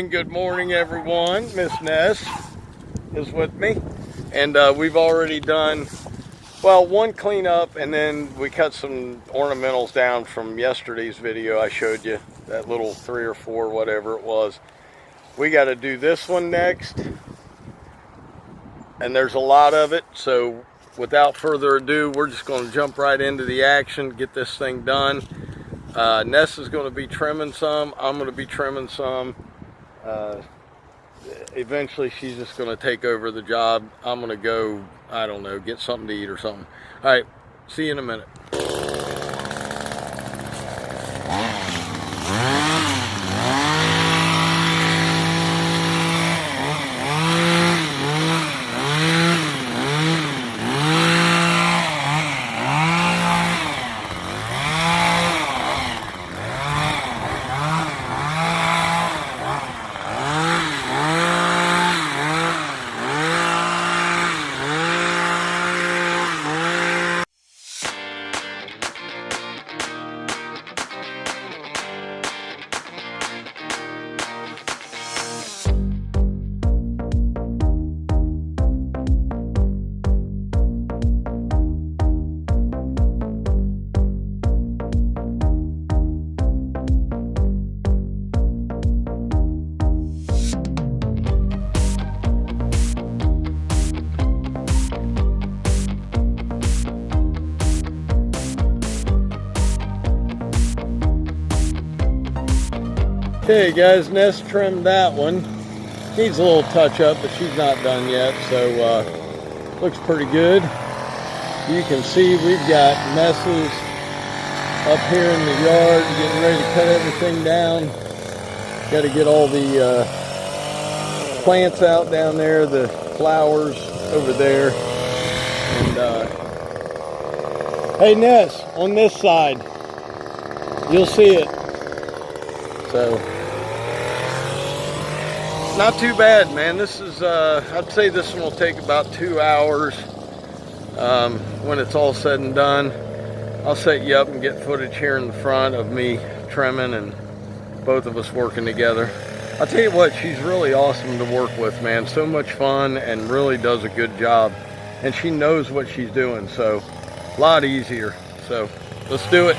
Good morning everyone. Miss Ness is with me, and we've already done, well, one cleanup, and then we cut some ornamentals down from yesterday's video. I showed you that little 3 or 4, whatever it was. We got to do this one next, and there's a lot of it, so without further ado, we're just going to jump right into the action, get this thing done. Ness is going to be trimming some, I'm going to be trimming some. Eventually she's just going to take over the job. I'm going to go, I don't know, get something to eat or something. All right, see you in a minute. Okay guys, Ness trimmed that one. Needs a little touch up, but she's not done yet, so looks pretty good. You can see we've got messes up here in the yard, getting ready to cut everything down. Got to get all the plants out down there, the flowers over there. And hey Ness, on this side, you'll see it. So, not too bad, man. This is, I'd say this one will take about 2 hours when it's all said and done. I'll set you up and get footage here in the front of me trimming and both of us working together. I'll tell you what, she's really awesome to work with, man. So much fun and really does a good job. And she knows what she's doing, so a lot easier. So, let's do it.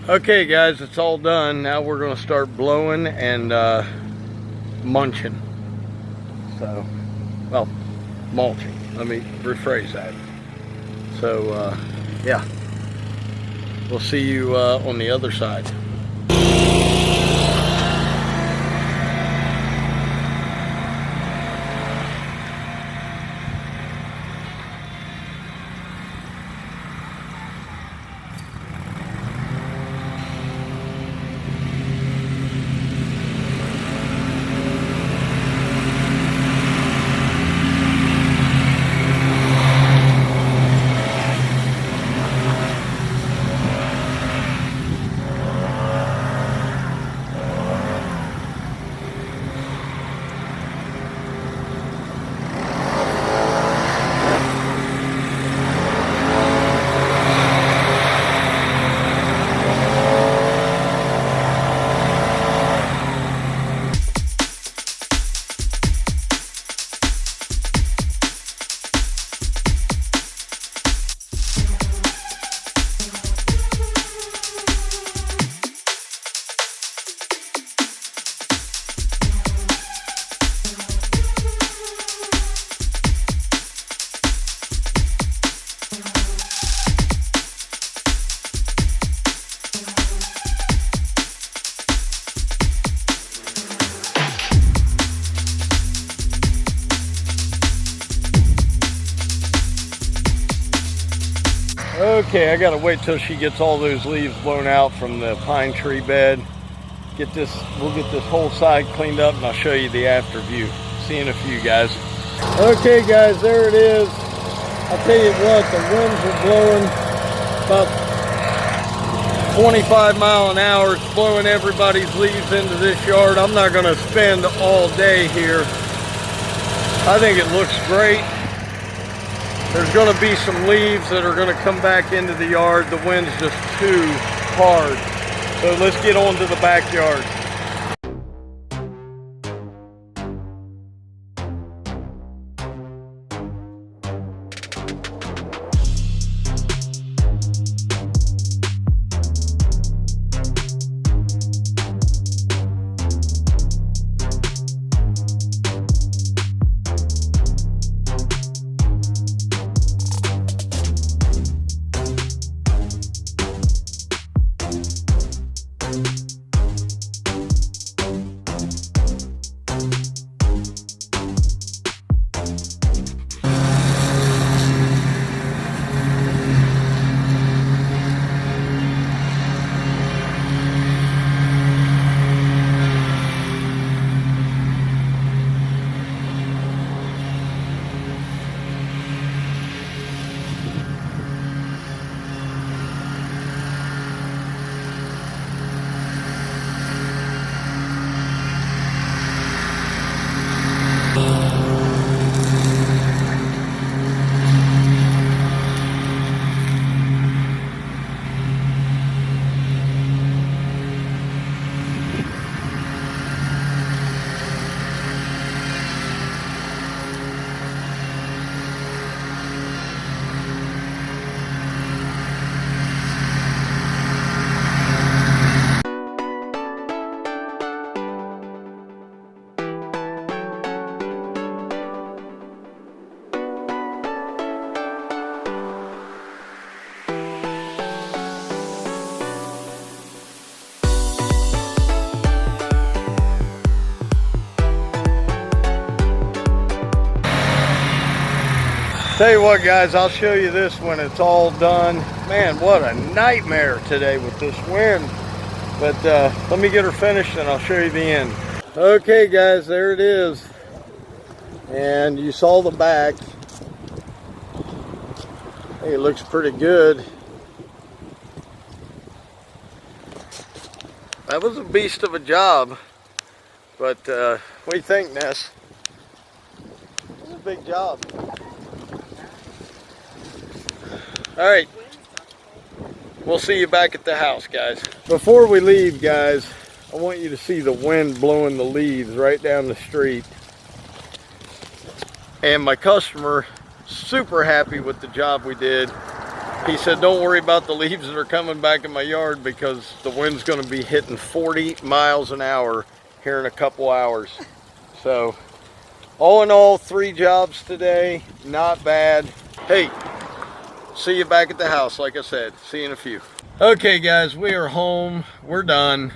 Okay guys, it's all done. Now we're going to start blowing and munching. So, well, mulching. Let me rephrase that. So, yeah. We'll see you on the other side. Okay, I gotta wait till she gets all those leaves blown out from the pine tree bed. We'll get this whole side cleaned up and I'll show you the after view. See you in a few, guys. Okay guys, there it is. I'll tell you what, the winds are blowing about 25 miles an hour. It's blowing everybody's leaves into this yard. I'm not gonna spend all day here. I think it looks great. There's gonna be some leaves that are gonna come back into the yard. The wind's just too hard. So let's get on to the backyard. Tell you what guys, I'll show you this when it's all done. Man, what a nightmare today with this wind. But let me get her finished and I'll show you the end. Okay guys, there it is. And you saw the back. Hey, it looks pretty good. That was a beast of a job. But what do you think, Ness? It was a big job. All right, we'll see you back at the house, guys. Before we leave, guys, I want you to see the wind blowing the leaves right down the street. And my customer, super happy with the job we did. He said, don't worry about the leaves that are coming back in my yard because the wind's gonna be hitting 40 miles an hour here in a couple hours. So, all in all, 3 jobs today, not bad. Hey, see you back at the house, like I said. See you in a few. Okay guys, we are home. We're done.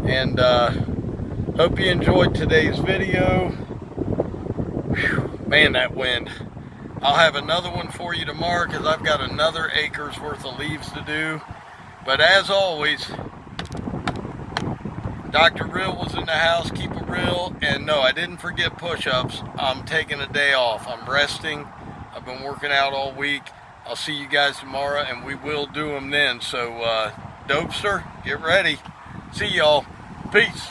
And hope you enjoyed today's video. Whew, man, that wind. I'll have another one for you tomorrow because I've got another acre's worth of leaves to do. But as always, Dr. Rill was in the house, keep it real. And no, I didn't forget push-ups. I'm taking a day off. I'm resting. I've been working out all week. I'll see you guys tomorrow, and we will do them then. So, Dopester, get ready. See y'all. Peace.